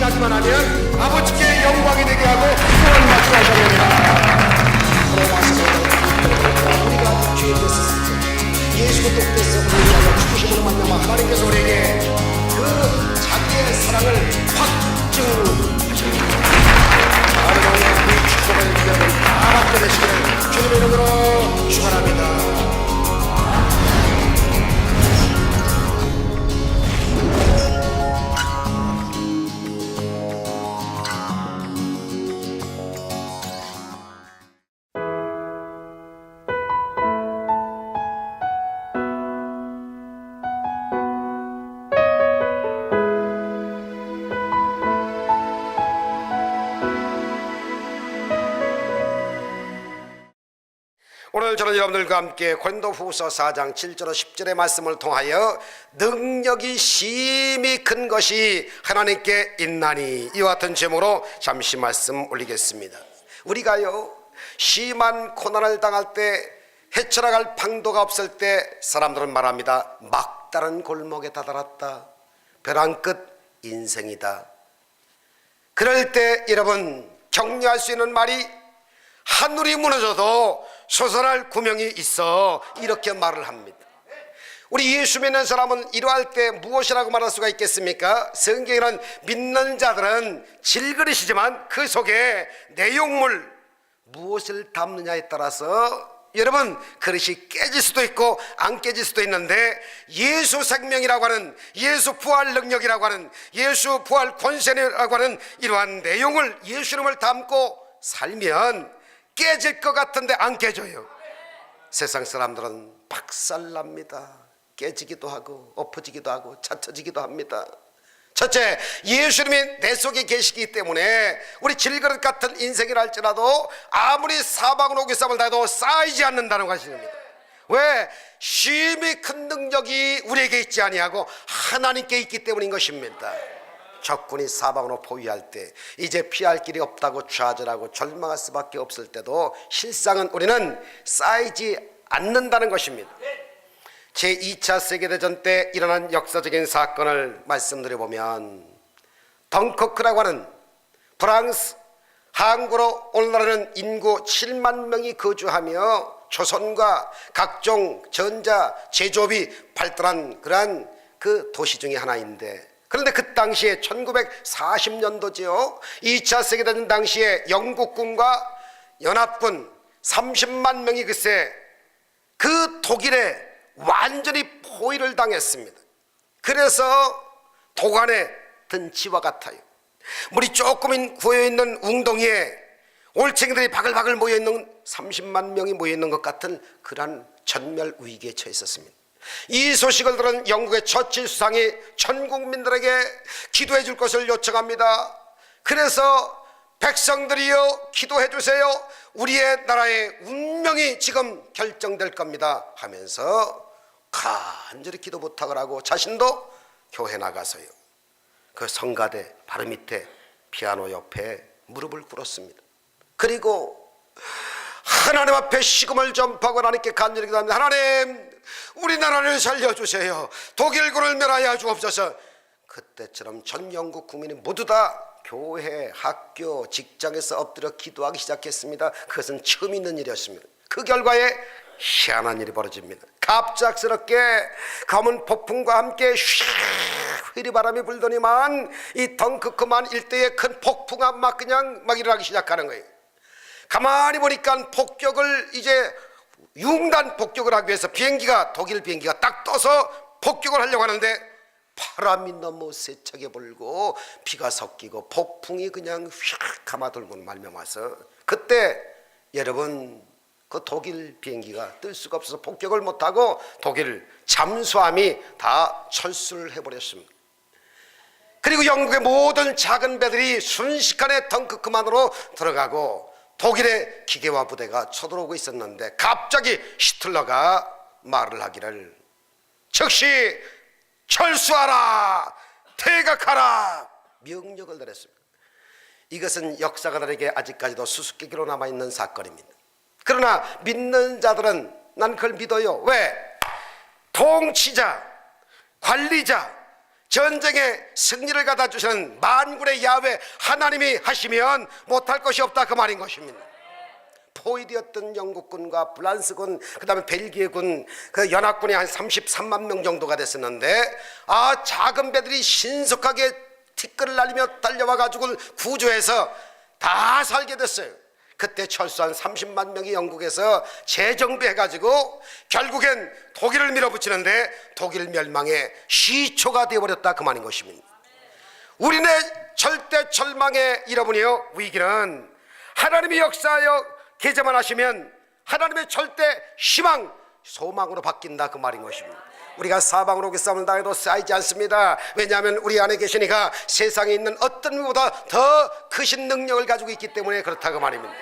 확신하기만 하면 아버지께 영광이 되게 하고 구원 받게 하시느니라. 우리가 죄 됐었을 때 예수 그리스도께서 우리를 죽으심으로 말미암아 하나님께서 우리에게 그 자기의 사랑을 확증하셨습니다. 하나님의 그 축복을 여러분 다 받게 되시기를 주님의 이름으로 축원합니다. 오늘 저는 여러분들과 함께 고린도후서 4장 7절로 10절의 말씀을 통하여 능력이 심히 큰 것이 하나님께 있나니 이와 같은 제목으로 잠시 말씀 올리겠습니다. 우리가요 심한 고난을 당할 때 헤쳐나갈 방도가 없을 때 사람들은 말합니다. 막다른 골목에 다다랐다. 벼랑 끝 인생이다. 그럴 때 여러분 격려할 수 있는 말이 하늘이 무너져도 솟아날 구멍이 있어 이렇게 말을 합니다. 우리 예수 믿는 사람은 이러할 때 무엇이라고 말할 수가 있겠습니까? 성경에는 믿는 자들은 질그릇이지만 그 속에 내용물 무엇을 담느냐에 따라서 여러분 그릇이 깨질 수도 있고 안 깨질 수도 있는데 예수 생명이라고 하는 예수 부활 능력이라고 하는 예수 부활 권세라고 하는 이러한 내용을 예수님을 담고 살면 깨질 것 같은데 안 깨져요. 세상 사람들은 박살납니다. 깨지기도 하고 엎어지기도 하고 찾쳐지기도 합니다. 첫째, 예수님이 내 속에 계시기 때문에 우리 질그릇 같은 인생이라 할지라도 아무리 사방으로 오기싸움을 다해도 쌓이지 않는다는 것입니다. 왜? 심히 큰 능력이 우리에게 있지 아니하고 하나님께 있기 때문인 것입니다. 적군이 사방으로 포위할 때 이제 피할 길이 없다고 좌절하고 절망할 수밖에 없을 때도 실상은 우리는 쌓이지 않는다는 것입니다. 제2차 세계대전 때 일어난 역사적인 사건을 말씀드려보면 덩커크라고 하는 프랑스 항구로 오늘날에는 인구 7만 명이 거주하며 조선과 각종 전자 제조업이 발달한 그러한 그 도시 중에 하나인데, 그런데 그 당시에 1940년도죠 2차 세계대전 당시에 영국군과 연합군 30만 명이 글쎄 그 독일에 완전히 포위를 당했습니다. 그래서 도간에 든 지와 같아요. 물이 조금 고여있는 웅덩이에 올챙이들이 바글바글 모여있는 30만 명이 모여있는 것 같은 그러한 전멸 위기에 처해 있었습니다. 이 소식을 들은 영국의 처칠 수상이 전 국민들에게 기도해 줄 것을 요청합니다. 그래서 백성들이여 기도해 주세요. 우리의 나라의 운명이 지금 결정될 겁니다 하면서 간절히 기도 부탁을 하고 자신도 교회 나가서요 그 성가대 바로 밑에 피아노 옆에 무릎을 꿇었습니다. 그리고 하나님 앞에 식음을 전파하고 하나님께 간절히 기도합니다. 하나님, 우리나라를 살려주세요. 독일군을 멸하여 주옵소서. 그때처럼 전 영국 국민이 모두 다 교회, 학교, 직장에서 엎드려 기도하기 시작했습니다. 그것은 처음 있는 일이었습니다. 그 결과에 희한한 일이 벌어집니다. 갑작스럽게 가문 폭풍과 함께 휘리바람이 불더니만 이 덩크크만 일대의 큰 폭풍아 막 일어나기 시작하는 거예요. 가만히 보니까 폭격을 이제 융단 폭격을 하기 위해서 비행기가 독일 비행기가 딱 떠서 폭격을 하려고 하는데 바람이 너무 세차게 불고 비가 섞이고 폭풍이 그냥 휙 감아돌고 말미암아서 그때 여러분 그 독일 비행기가 뜰 수가 없어서 폭격을 못하고 독일 잠수함이 다 철수를 해버렸습니다. 그리고 영국의 모든 작은 배들이 순식간에 덩크크만으로 들어가고 독일의 기계화 부대가 쳐들어오고 있었는데 갑자기 히틀러가 말을 하기를 즉시 철수하라, 퇴각하라 명령을 내렸습니다. 이것은 역사가들에게 아직까지도 수수께끼로 남아있는 사건입니다. 그러나 믿는 자들은 난 그걸 믿어요. 왜? 통치자, 관리자, 전쟁에 승리를 갖다 주시는 만군의 야훼 하나님이 하시면 못할 것이 없다 그 말인 것입니다. 포위되었던 영국군과 프랑스군, 그 다음에 벨기에군, 그 연합군이 한 33만 명 정도가 됐었는데, 작은 배들이 신속하게 티끌을 날리며 달려와 가지고 구조해서 다 살게 됐어요. 그때 철수한 30만 명이 영국에서 재정비해 가지고 결국엔 독일을 밀어붙이는데 독일 멸망의 시초가 되어버렸다 그 말인 것입니다. 우리네 절대 절망의 여러분이요, 위기는 하나님이 역사하여 계제만 하시면 하나님의 절대 희망, 소망으로 바뀐다 그 말인 것입니다. 우리가 사방으로 그 싸움을 당해도 쌓이지 않습니다. 왜냐하면 우리 안에 계시니까 세상에 있는 어떤 것보다 더 크신 능력을 가지고 있기 때문에 그렇다 그 말입니다.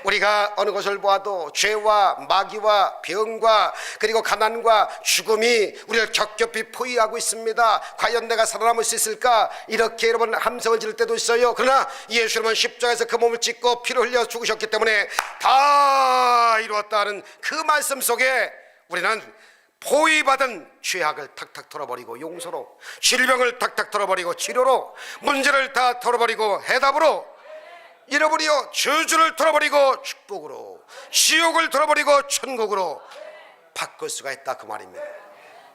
우리가 어느 것을 보아도 죄와 마귀와 병과 그리고 가난과 죽음이 우리를 겹겹이 포위하고 있습니다. 과연 내가 살아남을 수 있을까? 이렇게 여러분 함성을 지를 때도 있어요. 그러나 예수님은 십자가에서 그 몸을 찢고 피를 흘려 죽으셨기 때문에 다 이루었다는 그 말씀 속에 우리는 포위받은 죄악을 탁탁 털어버리고 용서로, 질병을 탁탁 털어버리고 치료로, 문제를 다 털어버리고 해답으로, 잃어버리고 저주를 털어버리고 축복으로, 지옥을 털어버리고 천국으로 바꿀 수가 있다 그 말입니다.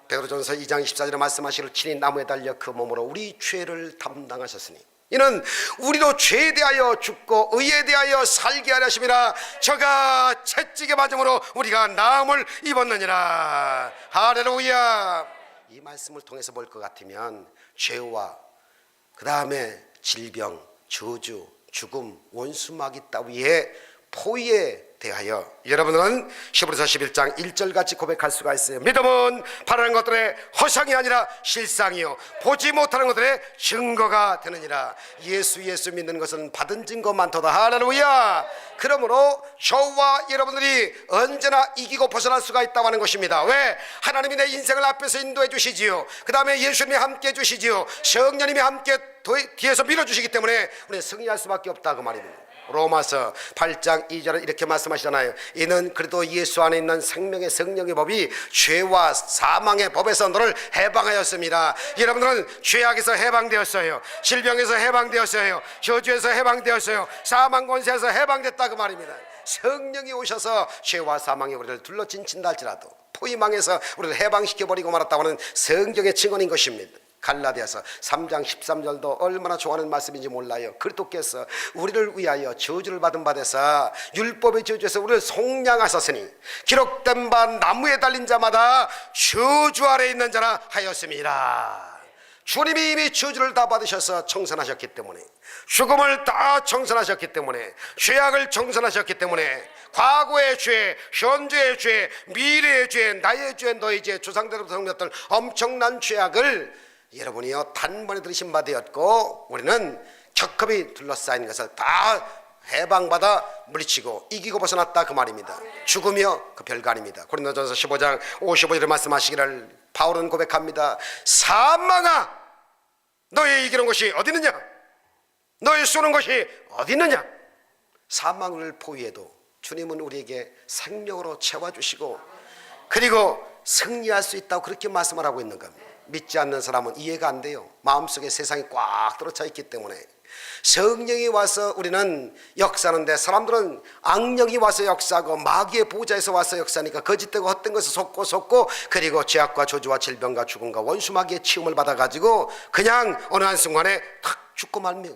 베드로전서 2장 24절에 말씀하시기를 친히 나무에 달려 그 몸으로 우리 죄를 담당하셨으니 이는 우리도 죄에 대하여 죽고 의에 대하여 살게 하려 하심이라. 저가 채찍에 맞음으로 우리가 나음을 입었느니라. 할렐루야. 이 말씀을 통해서 볼 것 같으면 죄와 그 다음에 질병, 저주, 죽음, 원수마귀 따위의 포위에 대하여 여러분은 히브리서 11장 1절같이 고백할 수가 있어요. 믿음은 바라는 것들의 허상이 아니라 실상이요 보지 못하는 것들의 증거가 되느니라. 예수 믿는 것은 받은 증거 많도다. 할렐루야. 그러므로 저와 여러분들이 언제나 이기고 벗어날 수가 있다고 하는 것입니다. 왜? 하나님이 내 인생을 앞에서 인도해 주시지요. 그 다음에 예수님이 함께 해 주시지요. 성령님이 함께 뒤에서 밀어주시기 때문에 우리는 승리할 수밖에 없다 그 말입니다. 로마서 8장 2절에 이렇게 말씀하시잖아요. 이는 그래도 예수 안에 있는 생명의 성령의 법이 죄와 사망의 법에서 너를 해방하였습니다. 여러분들은 죄악에서 해방되었어요. 질병에서 해방되었어요. 저주에서 해방되었어요. 사망 권세에서 해방됐다 그 말입니다. 성령이 오셔서 죄와 사망이 우리를 둘러진친다 할지라도 포위망에서 우리를 해방시켜버리고 말았다고 하는 성경의 증언인 것입니다. 갈라디아서 3장 13절도 얼마나 좋아하는 말씀인지 몰라요. 그리스도께서 우리를 위하여 저주를 받은 바 되사 율법의 저주에서 우리를 속량하셨으니 기록된 바 나무에 달린 자마다 저주 아래 있는 자라 하였음이라. 주님이 이미 저주를 다 받으셔서 청산하셨기 때문에, 죽음을 다 청산하셨기 때문에, 죄악을 청산하셨기 때문에 과거의 죄, 현재의 죄, 미래의 죄, 나의 죄, 너의 죄, 조상들로부터 생겼던 엄청난 죄악을 여러분이요 단번에 들으신 바 되었고, 우리는 격합이 둘러싸인 것을 다 해방받아 물리치고 이기고 벗어났다 그 말입니다. 죽음이요 그 별거 아닙니다. 고린도전서 15장 55절에 말씀하시기를 바울은 고백합니다. 사망아 너의 이기는 것이 어디 있느냐? 너의 쏘는 것이 어디 있느냐? 사망을 포위해도 주님은 우리에게 생명으로 채워주시고 그리고 승리할 수 있다고 그렇게 말씀을 하고 있는 겁니다. 믿지 않는 사람은 이해가 안 돼요. 마음속에 세상이 꽉 들어차 있기 때문에. 성령이 와서 우리는 역사하는데 사람들은 악령이 와서 역사하고 마귀의 보좌에서 와서 역사하니까 거짓되고 헛된 것을 속고 그리고 죄악과 저주와 질병과 죽음과 원수 마귀의 치움을 받아가지고 그냥 어느 한순간에 탁 죽고 말며.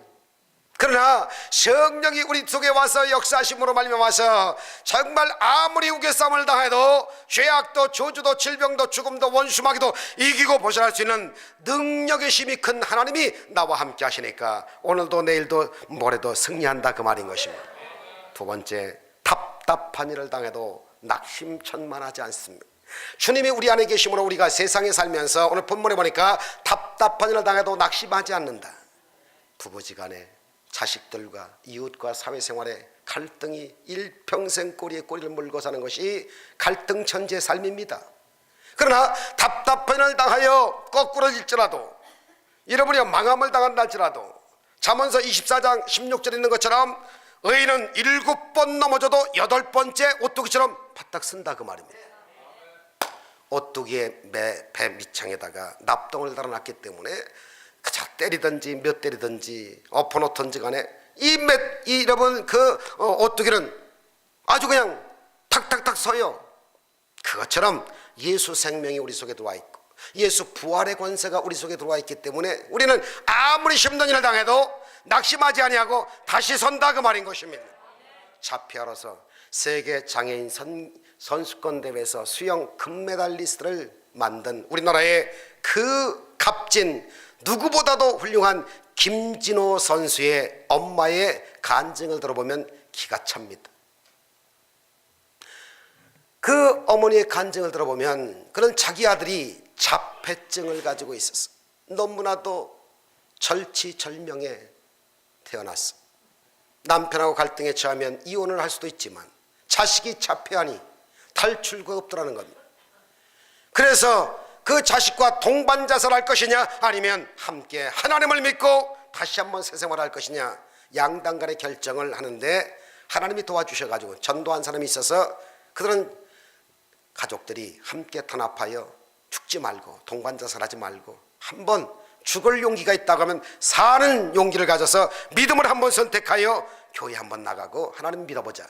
그러나 성령이 우리 속에 와서 역사하심으로 말미암아 와서 정말 아무리 우겨싸움을 당해도 죄악도 저주도 질병도 죽음도 원수마귀도 이기고 벗어날 수 있는 능력의 힘이 큰 하나님이 나와 함께 하시니까 오늘도 내일도 모레도 승리한다 그 말인 것입니다. 두 번째, 답답한 일을 당해도 낙심천만하지 않습니다. 주님이 우리 안에 계심으로 우리가 세상에 살면서 오늘 본문에 보니까 답답한 일을 당해도 낙심하지 않는다. 부부지간에 자식들과 이웃과 사회생활에 갈등이 일평생 꼬리에 꼬리를 물고 사는 것이 갈등천지의 삶입니다. 그러나 답답한 일을 당하여 거꾸로질지라도 여러분이 망함을 당한다 할지라도 잠언서 24장 16절에 있는 것처럼 의인은 7번 넘어져도 8번째 오뚜기처럼 바닥 쓴다 그 말입니다. 오뚜기의 배 밑창에다가 납동을 달아놨기 때문에 그저 때리든지 몇 때리든지 엎어놓든지 간에 여러분 오뚜기는 아주 그냥 탁탁탁 서요. 그것처럼 예수 생명이 우리 속에 들어와 있고 예수 부활의 권세가 우리 속에 들어와 있기 때문에 우리는 아무리 힘든 일을 당해도 낙심하지 아니하고 다시 선다, 그 말인 것입니다. 자피아로서 세계 장애인 선수권 대회에서 수영 금메달리스트를 만든 우리나라의 그 값진 누구보다도 훌륭한 김진호 선수의 엄마의 간증을 들어보면 기가 찹니다. 그 어머니의 간증을 들어보면 그는 자기 아들이 자폐증을 가지고 있었어. 너무나도 절치절명에 태어났어. 남편하고 갈등에 처하면 이혼을 할 수도 있지만 자식이 자폐하니 탈출구가 없더라는 겁니다. 그래서 그 자식과 동반자살할 것이냐 아니면 함께 하나님을 믿고 다시 한번 새 생활할 것이냐 양당 간의 결정을 하는데 하나님이 도와주셔가지고 전도한 사람이 있어서 그들은 가족들이 함께 단합하여 죽지 말고 동반자살하지 말고 한번 죽을 용기가 있다고 하면 사는 용기를 가져서 믿음을 한번 선택하여 교회 한번 나가고 하나님 믿어보자.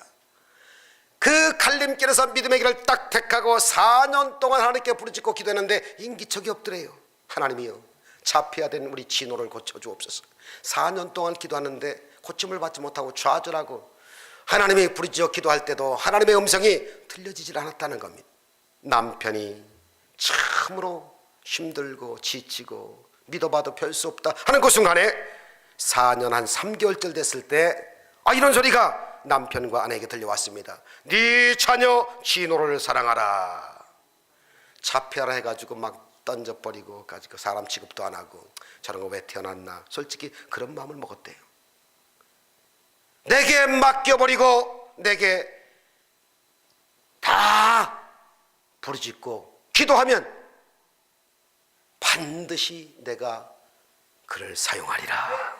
그 갈림길에서 믿음의 길을 딱 택하고 4년 동안 하나님께 부르짖고 기도했는데 인기척이 없더래요. 하나님이요, 자폐화된 우리 진호를 고쳐주옵소서. 4년 동안 기도하는데 고침을 받지 못하고 좌절하고 하나님이 부르짖어 기도할 때도 하나님의 음성이 들려지질 않았다는 겁니다. 남편이 참으로 힘들고 지치고 믿어봐도 별 수 없다 하는 그 순간에 4년 한 3개월쯤 됐을 때 이런 소리가 남편과 아내에게 들려왔습니다. 네 자녀 진호를 사랑하라. 자폐하라 해가지고 막 던져버리고 가지고 사람 취급도 안 하고 저런 거 왜 태어났나 솔직히 그런 마음을 먹었대요. 내게 맡겨버리고 내게 다 부르짖고 기도하면 반드시 내가 그를 사용하리라.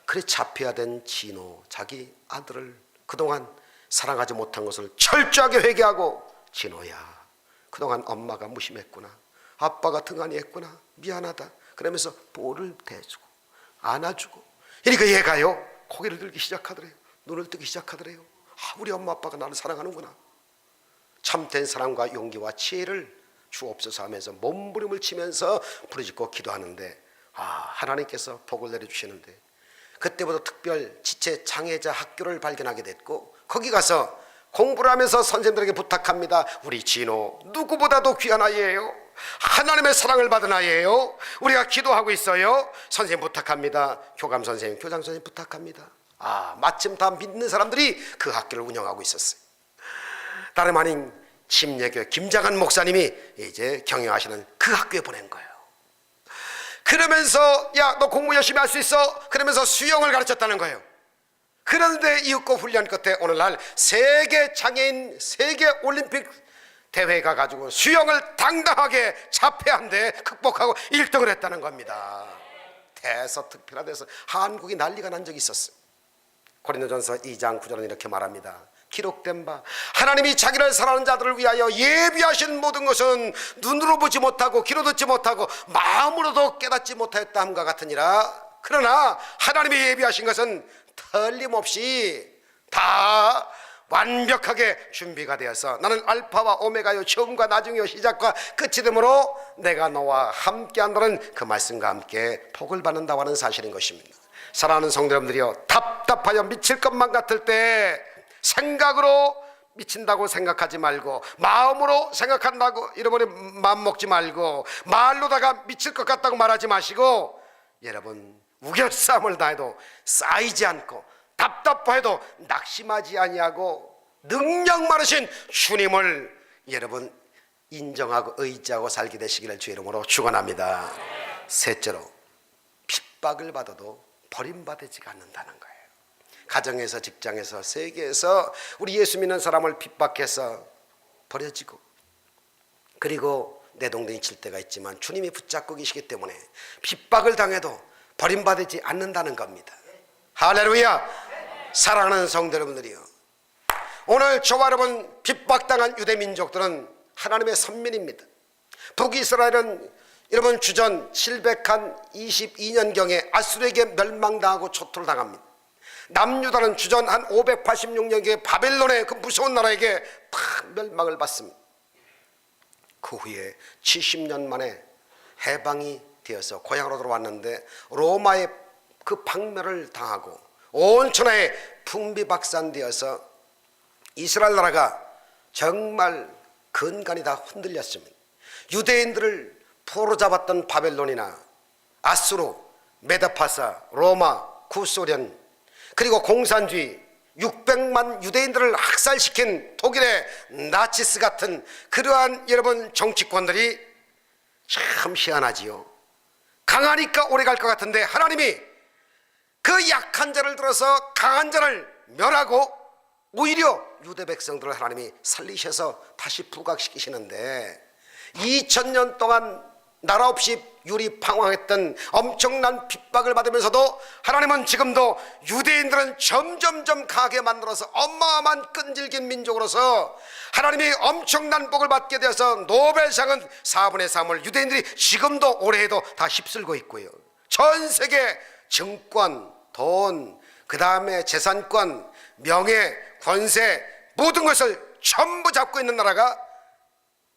그래 자폐화된 진호 자기 아들을 그동안 사랑하지 못한 것을 철저하게 회개하고 진호야 그동안 엄마가 무심했구나 아빠가 등한히 했구나 미안하다 그러면서 볼을 대주고 안아주고 그러니까 얘가요 고개를 들기 시작하더래요. 눈을 뜨기 시작하더래요. 우리 엄마 아빠가 나를 사랑하는구나. 참된 사랑과 용기와 지혜를 주옵소서 하면서 몸부림을 치면서 부르짖고 기도하는데 하나님께서 복을 내려주시는데 그때부터 특별 지체 장애자 학교를 발견하게 됐고 거기 가서 공부를 하면서 선생님들에게 부탁합니다. 우리 진호 누구보다도 귀한 아이예요. 하나님의 사랑을 받은 아이예요. 우리가 기도하고 있어요. 선생님 부탁합니다. 교감 선생님, 교장 선생님 부탁합니다. 마침 다 믿는 사람들이 그 학교를 운영하고 있었어요. 다름 아닌 침례교회 김장한 목사님이 이제 경영하시는 그 학교에 보낸 거예요. 그러면서 야 너 공부 열심히 할 수 있어 그러면서 수영을 가르쳤다는 거예요. 그런데 이윽고 훈련 끝에 오늘날 세계 장애인 세계 올림픽 대회가 가지고 수영을 당당하게 자폐한데 극복하고 1등을 했다는 겁니다. 대서특필화돼서 한국이 난리가 난 적이 있었어요. 고린도전서 2장 9절은 이렇게 말합니다. 기록된 바 하나님이 자기를 사랑하는 자들을 위하여 예비하신 모든 것은 눈으로 보지 못하고 귀로 듣지 못하고 마음으로도 깨닫지 못하였다 함과 같으니라. 그러나 하나님이 예비하신 것은 틀림없이 다 완벽하게 준비가 되어서 나는 알파와 오메가요 처음과 나중이요 시작과 끝이 되므로 내가 너와 함께한다는 그 말씀과 함께 복을 받는다고 하는 사실인 것입니다. 사랑하는 성도 여러분들이요, 답답하여 미칠 것만 같을 때 생각으로 미친다고 생각하지 말고 마음으로 생각한다고 잃어버리 마음 먹지 말고 말로다가 미칠 것 같다고 말하지 마시고 여러분 우겨싸움을 다해도 쌓이지 않고 답답해도 낙심하지 아니하고 능력 많으신 주님을 여러분 인정하고 의지하고 살게 되시기를 주의 이름으로 축원합니다. 셋째로 핍박을 받아도 버림받지가 않는다는 거예요. 가정에서 직장에서 세계에서 우리 예수 믿는 사람을 핍박해서 버려지고 그리고 내동댕이 칠 때가 있지만 주님이 붙잡고 계시기 때문에 핍박을 당해도 버림받지 않는다는 겁니다. 할렐루야. 사랑하는 성도 여러분들이요, 오늘 저와 여러분 핍박당한 유대 민족들은 하나님의 선민입니다. 북이스라엘은 여러분 주전 722년경에 아수르에게 멸망당하고 초토를 당합니다. 남유다는 주전 한 586년경에 바벨론의 그 무서운 나라에게 팍 멸망을 받습니다. 그 후에 70년 만에 해방이 되어서 고향으로 돌아왔는데 로마의 그 박멸을 당하고 온 천하에 풍비박산되어서 이스라엘 나라가 정말 근간이 다 흔들렸습니다. 유대인들을 포로 잡았던 바벨론이나 아수르, 메데파사, 로마, 구소련, 그리고 공산주의 600만 유대인들을 학살시킨 독일의 나치스 같은 그러한 여러분 정치권들이 참 희한하지요. 강하니까 오래 갈 것 같은데 하나님이 그 약한 자를 들어서 강한 자를 멸하고 오히려 유대 백성들을 하나님이 살리셔서 다시 부각시키시는데 2000년 동안 나라 없이 유리방황했던 엄청난 핍박을 받으면서도 하나님은 지금도 유대인들은 점점점 강하게 만들어서 어마어마한 끈질긴 민족으로서 하나님이 엄청난 복을 받게 되어서 노벨상은 4분의 3을 유대인들이 지금도 올해에도 다 휩쓸고 있고요. 전 세계 증권, 돈, 그 다음에 재산권, 명예, 권세 모든 것을 전부 잡고 있는 나라가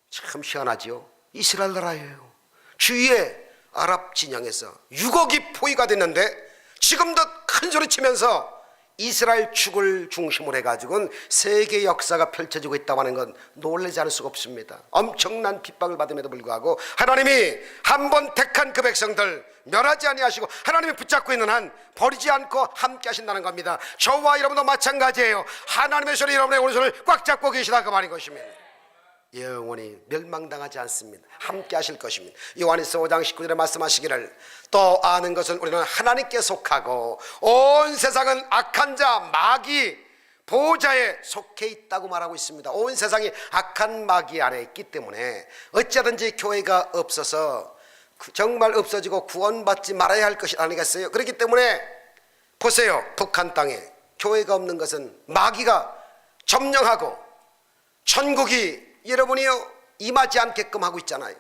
참 희한하지요. 이스라엘 나라예요. 주위에 아랍 진영에서 6억이 포위가 됐는데 지금도 큰 소리 치면서 이스라엘 축을 중심으로 해가지고는 세계 역사가 펼쳐지고 있다고 하는 건 놀라지 않을 수가 없습니다. 엄청난 핍박을 받음에도 불구하고 하나님이 한 번 택한 그 백성들 멸하지 아니하시고 하나님이 붙잡고 있는 한 버리지 않고 함께 하신다는 겁니다. 저와 여러분도 마찬가지예요. 하나님의 손이 여러분의 오른손을 꽉 잡고 계시다 그 말인 것입니다. 영원히 멸망당하지 않습니다. 함께 하실 것입니다. 요한일서 5장 19절에 말씀하시기를 또 아는 것은 우리는 하나님께 속하고 온 세상은 악한 자 마귀 보호자에 속해 있다고 말하고 있습니다. 온 세상이 악한 마귀 안에 있기 때문에 어찌하든지 교회가 없어서 정말 없어지고 구원받지 말아야 할 것이 아니겠어요? 그렇기 때문에 보세요. 북한 땅에 교회가 없는 것은 마귀가 점령하고 천국이 여러분이요 임하지 않게끔 하고 있잖아요.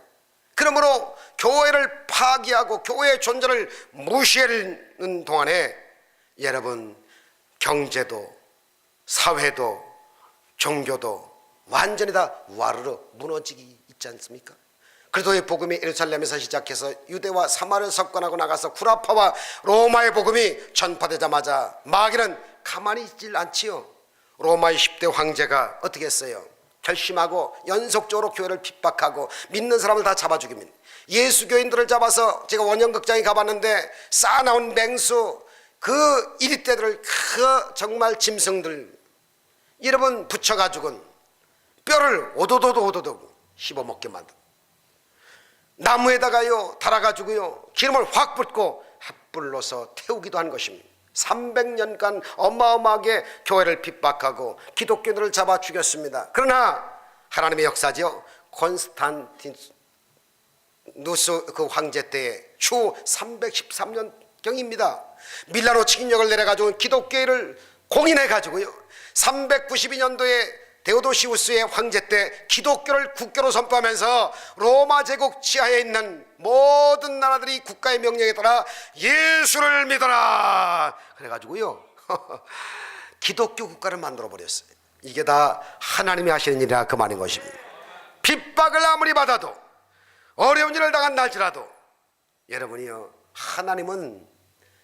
그러므로 교회를 파기하고 교회의 존재를 무시하는 동안에 여러분 경제도 사회도 종교도 완전히 다 와르르 무너지기 있지 않습니까? 그리스도의 복음이 예루살렘에서 시작해서 유대와 사마리아를 석권하고 나가서 구라파와 로마의 복음이 전파되자마자 마귀는 가만히 있질 않지요. 로마의 10대 황제가 어떻게 했어요? 결심하고 연속적으로 교회를 핍박하고 믿는 사람을 다 잡아 죽입니다. 예수교인들을 잡아서 제가 원형극장에 가봤는데 쌓아나온 맹수 그 이리떼들을 그 정말 짐승들 여러분 붙여가지고는 뼈를 오도도도 씹어먹게 만든 나무에다가요 달아가지고요 기름을 확 붓고 핫불로서 태우기도 한 것입니다. 300년간 어마어마하게 교회를 핍박하고 기독교인들을 잡아 죽였습니다. 그러나 하나님의 역사죠. 콘스탄티누스 그 황제 때의 추 313년경입니다. 밀라노 칙령을 내려가지고 기독교를 공인해가지고요 392년도에 데오도시우스의 황제 때 기독교를 국교로 선포하면서 로마 제국 지하에 있는 모든 나라들이 국가의 명령에 따라 예수를 믿어라 그래가지고요 기독교 국가를 만들어 버렸어요. 이게 다 하나님이 하시는 일이라 그 말인 것입니다. 핍박을 아무리 받아도 어려운 일을 당한날지라도 여러분이요 하나님은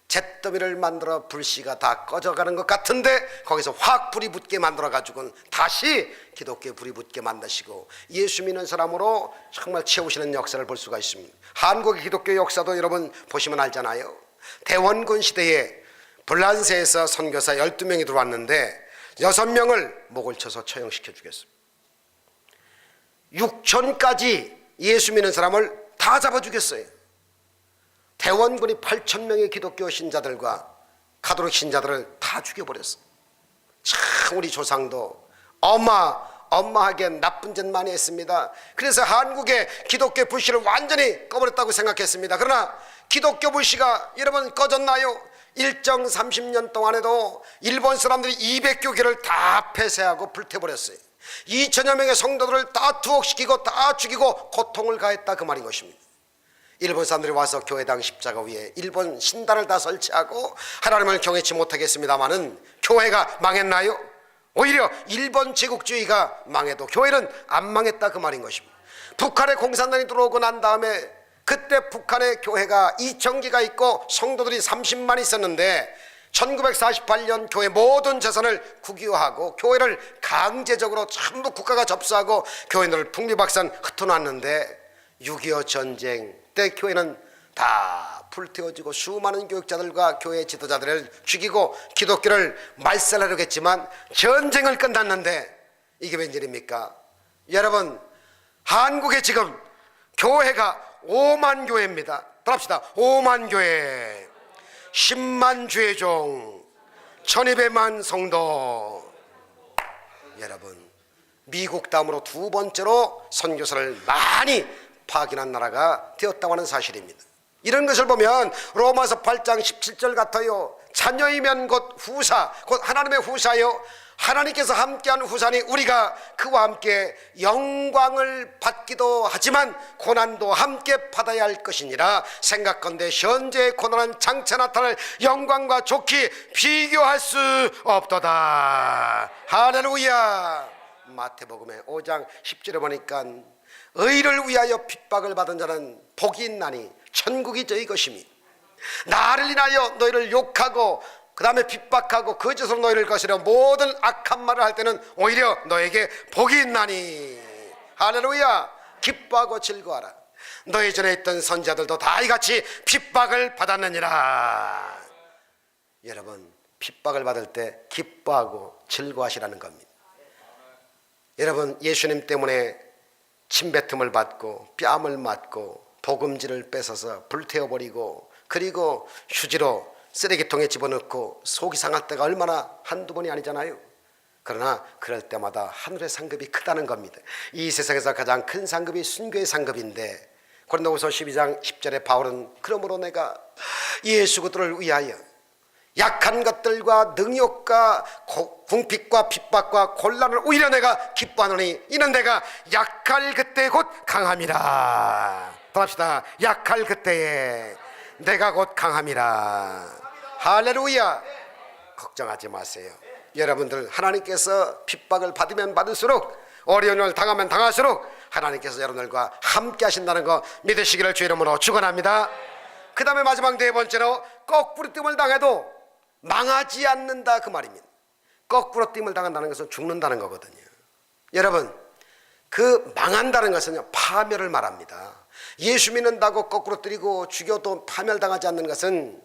잿더미를 만들어 불씨가 다 꺼져가는 것 같은데 거기서 확 불이 붙게 만들어가지고는 다시 기독교에 불이 붙게 만드시고 예수 믿는 사람으로 정말 채우시는 역사를 볼 수가 있습니다. 한국의 기독교 역사도 여러분 보시면 알잖아요. 대원군 시대에 불란세에서 선교사 12명이 들어왔는데 6명을 목을 쳐서 처형시켜 주겠습니다. 6천까지 예수 믿는 사람을 다 잡아 죽였어요. 대원군이 8,000명의 기독교 신자들과 가톨릭 신자들을 다 죽여버렸어요. 참 우리 조상도 어마어마하게 나쁜 짓 많이 했습니다. 그래서 한국의 기독교 불씨를 완전히 꺼버렸다고 생각했습니다. 그러나 기독교 불씨가 여러분 꺼졌나요? 일정 30년 동안에도 일본 사람들이 200교 교를 다 폐쇄하고 불태버렸어요. 2천여 명의 성도들을 다 투옥시키고 다 죽이고 고통을 가했다 그 말인 것입니다. 일본 사람들이 와서 교회당 십자가 위에 일본 신단을 다 설치하고 하나님을 경외치 못하겠습니다마는 교회가 망했나요? 오히려 일본 제국주의가 망해도 교회는 안 망했다 그 말인 것입니다. 북한에 공산당이 들어오고 난 다음에 그때 북한의 교회가 2,000개가 있고 성도들이 30만 있었는데 1948년 교회 모든 재산을 국유화하고 교회를 강제적으로 전부 국가가 접수하고 교회들을 풍비박산 흩어놨는데 6.25 전쟁 때 교회는 다 불태워지고 수많은 교육자들과 교회 지도자들을 죽이고 기독교를 말살하려고 했지만 전쟁을 끝났는데 이게 웬일입니까? 여러분, 한국에 지금 교회가 5만 교회입니다. 따라합시다. 5만 교회, 10만 주의종, 1200만 성도. 여러분, 미국 다음으로 두 번째로 선교사를 많이 파견한 나라가 되었다고 하는 사실입니다. 이런 것을 보면 로마서 8장 17절 같아요. 자녀이면 곧 후사, 곧 하나님의 후사요, 하나님께서 함께하는 후사니 우리가 그와 함께 영광을 받기도 하지만 고난도 함께 받아야 할 것이니라. 생각건대 현재의 고난은 장차 나타날 영광과 좋게 비교할 수 없도다. 할렐루야. 마태복음의 5장 10절에 보니까 의를 위하여 핍박을 받은 자는 복이 있나니 천국이 저희 것이니 나를 인하여 너희를 욕하고 그 다음에 핍박하고 거짓으로 너희를 거스려 모든 악한 말을 할 때는 오히려 너에게 복이 있나니. 할렐루야. 기뻐하고 즐거워하라. 너희 전에 있던 선지자들도 다 이같이 핍박을 받았느니라. 여러분, 핍박을 받을 때 기뻐하고 즐거워하시라는 겁니다. 여러분, 예수님 때문에 침뱉음을 받고 뺨을 맞고 복음지를 뺏어서 불태워버리고 그리고 휴지로 쓰레기통에 집어넣고 속이 상할 때가 얼마나 한두 번이 아니잖아요. 그러나 그럴 때마다 하늘의 상급이 크다는 겁니다. 이 세상에서 가장 큰 상급이 순교의 상급인데 고린도후서 12장 10절에 바울은 그러므로 내가 예수 그리스도를 위하여 약한 것들과 능욕과 궁핍과 핍박과 곤란을 오히려 내가 기뻐하노니 이는 내가 약할 그때 곧 강함이라. 합시다. 약할 그때에 내가 곧 강함이라. 할렐루야. 걱정하지 마세요. 여러분들, 하나님께서 핍박을 받으면 받을수록 어려운 일 당하면 당할수록 하나님께서 여러분들과 함께 하신다는 거 믿으시기를 주의 이름으로 축원합니다. 그 다음에 마지막 네 번째로 거꾸로 뜸을 당해도 망하지 않는다 그 말입니다. 거꾸로 뜸을 당한다는 것은 죽는다는 거거든요. 여러분, 그 망한다는 것은 파멸을 말합니다. 예수 믿는다고 거꾸로 뜨리고 죽여도 파멸당하지 않는 것은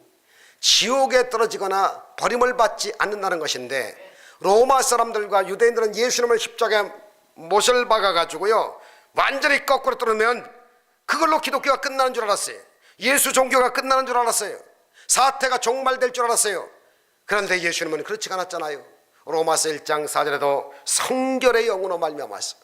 지옥에 떨어지거나 버림을 받지 않는다는 것인데, 로마 사람들과 유대인들은 예수님을 십자가에 못을 박아가지고요 완전히 거꾸로 떨어면 그걸로 기독교가 끝나는 줄 알았어요. 예수 종교가 끝나는 줄 알았어요. 사태가 종말될 줄 알았어요. 그런데 예수님은 그렇지 않았잖아요. 로마서 1장 4절에도 성결의 영으로 말미암아서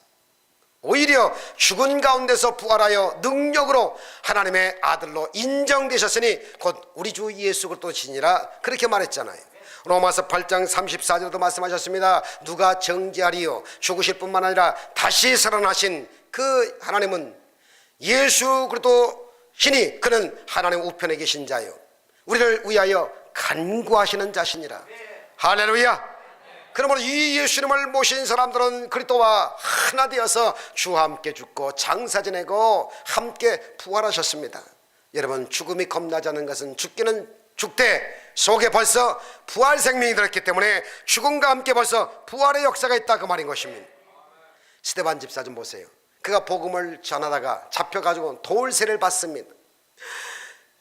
오히려 죽은 가운데서 부활하여 능력으로 하나님의 아들로 인정되셨으니 곧 우리 주 예수 그리스도시니라 그렇게 말했잖아요. 로마서 8장 34절에도 말씀하셨습니다. 누가 정죄하리요? 죽으실 뿐만 아니라 다시 살아나신 그 하나님은 예수 그리스도시니 그는 하나님 우편에 계신 자요 우리를 위하여 간구하시는 자시니라. 할렐루야. 그러므로 이 예수님을 모신 사람들은 그리스도와 하나 되어서 주와 함께 죽고 장사 지내고 함께 부활하셨습니다. 여러분, 죽음이 겁나지 않는 것은 죽기는 죽되 속에 벌써 부활 생명이 들었기 때문에 죽음과 함께 벌써 부활의 역사가 있다 그 말인 것입니다. 스데반 집사 좀 보세요. 그가 복음을 전하다가 잡혀가지고 돌세를 받습니다.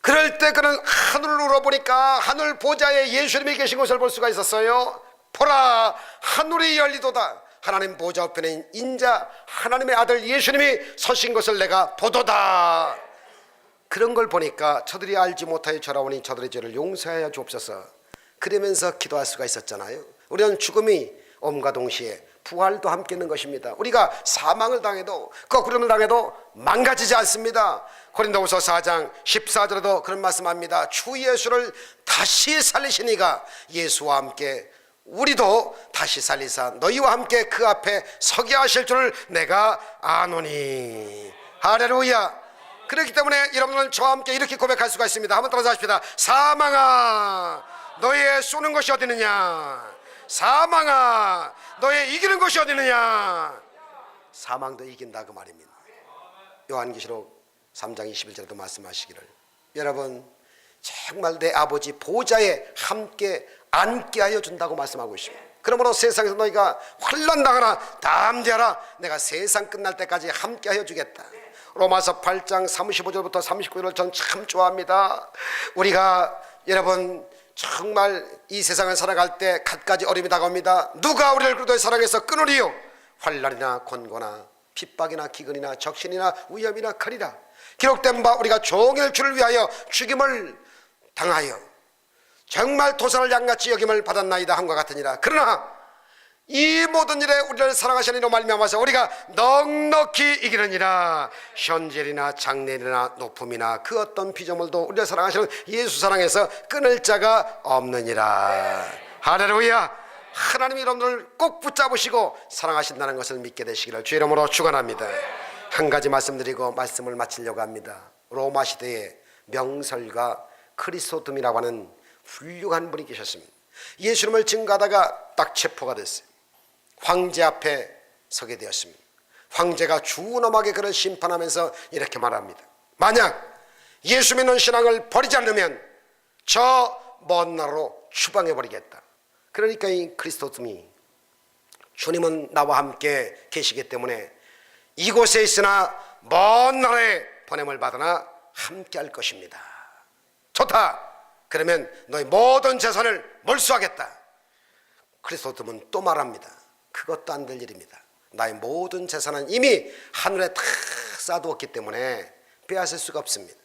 그럴 때 그는 하늘을 울어보니까 하늘 보좌에 예수님이 계신 것을 볼 수가 있었어요. 보라, 하늘이 열리도다. 하나님 보좌 우편에 인자 하나님의 아들 예수님이 서신 것을 내가 보도다. 그런 걸 보니까 저들이 알지 못하여 절하오니 저들의 죄를 용서하여 주옵소서. 그러면서 기도할 수가 있었잖아요. 우리는 죽음이 옴과 동시에 부활도 함께 있는 것입니다. 우리가 사망을 당해도 거꾸름을 당해도 망가지지 않습니다. 고린도후서 4장 14절에도 그런 말씀합니다. 주 예수를 다시 살리시니가 예수와 함께 우리도 다시 살리사 너희와 함께 그 앞에 서게 하실 줄을 내가 아노니. 할렐루야. 그렇기 때문에 여러분은 저와 함께 이렇게 고백할 수가 있습니다. 한번 따라서 하십시다. 사망아 너의 쏘는 것이 어디 있느냐. 사망아 너의 이기는 것이 어디 있느냐. 사망도 이긴다 그 말입니다. 요한계시록 3장 21절에도 말씀하시기를 여러분 정말 내 아버지 보좌에 함께 앉게 하여 준다고 말씀하고 있습니다. 그러므로 세상에서 너희가 환난 당하나 담대하라. 내가 세상 끝날 때까지 함께 하여 주겠다. 로마서 8장 35절부터 39절을 전 참 좋아합니다. 우리가 여러분 정말 이 세상을 살아갈 때 갖가지 어려움이 다가옵니다. 누가 우리를 그리스도의 사랑에서 끊으리요. 환난이나 곤고나 핍박이나 기근이나 적신이나 위험이나 칼이라. 기록된 바 우리가 종일 주를 위하여 죽임을 당하여 정말 도살을 양같이 여김을 받았나이다 함과 같으니라. 그러나 이 모든 일에 우리를 사랑하시는 이로 말미암아서 우리가 넉넉히 이기느니라. 현재일이나 장래일이나 높음이나 그 어떤 피조물도 우리를 사랑하시는 예수 사랑에서 끊을 자가 없느니라. 할렐루야. 하나님이 여러분들을 꼭 붙잡으시고 사랑하신다는 것을 믿게 되시기를 주의 이름으로 축원합니다. 한 가지 말씀드리고 말씀을 마치려고 합니다. 로마 시대에 명설가 크리소돔이라고 하는 훌륭한 분이 계셨습니다. 예수님을 증거하다가 딱 체포가 됐어요. 황제 앞에 서게 되었습니다. 황제가 준엄하게 그를 심판하면서 이렇게 말합니다. 만약 예수 믿는 신앙을 버리지 않으면 저 먼 나라로 추방해버리겠다. 그러니까 이 크리스토돔이 주님은 나와 함께 계시기 때문에 이곳에 있으나 먼 나라에 보냄을 받으나 함께 할 것입니다. 좋다. 그러면 너희 모든 재산을 몰수하겠다. 크리스토돔은 또 말합니다. 그것도 안 될 일입니다. 나의 모든 재산은 이미 하늘에 다 쌓아두었기 때문에 빼앗을 수가 없습니다.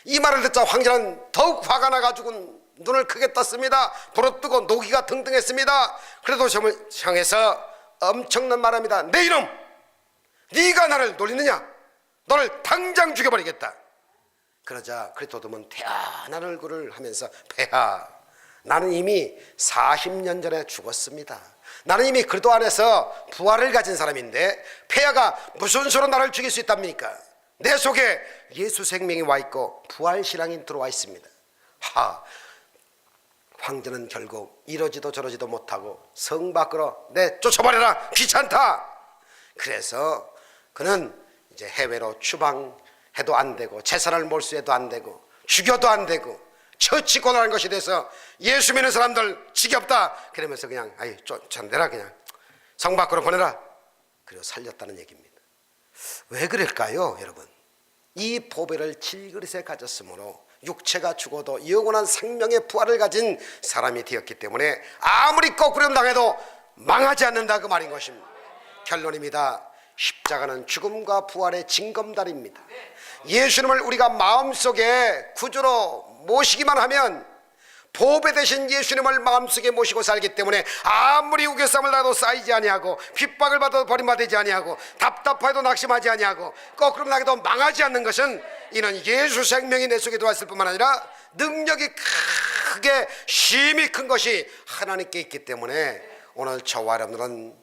이 말을 듣자 황제는 더욱 화가 나가지고 눈을 크게 떴습니다. 부르뜨고 노기가 등등했습니다. 그래도 점을 향해서 엄청난 말합니다. 내 이놈, 네가 나를 놀리느냐? 너를 당장 죽여버리겠다. 그러자 크리스토돔은 태연한 얼굴을 하면서 폐하, 나는 이미 40년 전에 죽었습니다. 나는 이미 그리스도 안에서 부활을 가진 사람인데 폐하가 무슨 수로 나를 죽일 수 있답니까? 내 속에 예수 생명이 와 있고 부활 신앙이 들어와 있습니다. 황제는 결국 이러지도 저러지도 못하고 성 밖으로 쫓아버려라. 귀찮다. 그래서 그는 이제 해외로 추방해도 안 되고 재산을 몰수해도 안 되고 죽여도 안 되고 처치곤란한 것이 돼서 예수 믿는 사람들 지겹다 그러면서 그냥 쫓아내라, 그냥 성 밖으로 보내라. 그리고 살렸다는 얘기입니다. 왜 그럴까요? 여러분, 이 보배를 질그릇에 가졌으므로 육체가 죽어도 영원한 생명의 부활을 가진 사람이 되었기 때문에 아무리 거꾸로 당해도 망하지 않는다 그 말인 것입니다. 결론입니다. 십자가는 죽음과 부활의 징검다리입니다. 예수님을 우리가 마음속에 구주로 모시기만 하면 보배 되신 예수님을 마음속에 모시고 살기 때문에 아무리 우겨쌈을 놔도 쌓이지 아니하고 핍박을 받아도 버림받지 아니하고 답답해도 낙심하지 아니하고 거꾸로 나게도 망하지 않는 것은 이는 예수 생명이 내 속에 들어왔을 뿐만 아니라 능력이 크게 힘이 큰 것이 하나님께 있기 때문에 오늘 저와 여러분들은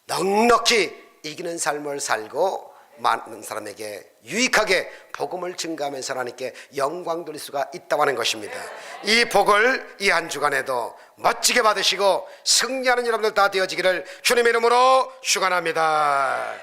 넉넉히 이기는 삶을 살고 많은 사람에게 유익하게 복음을 증거하면서 하나님께 영광 돌릴 수가 있다고 하는 것입니다. 이 복을 이 한 주간에도 멋지게 받으시고 승리하는 여러분들 다 되어지기를 주님의 이름으로 축원합니다.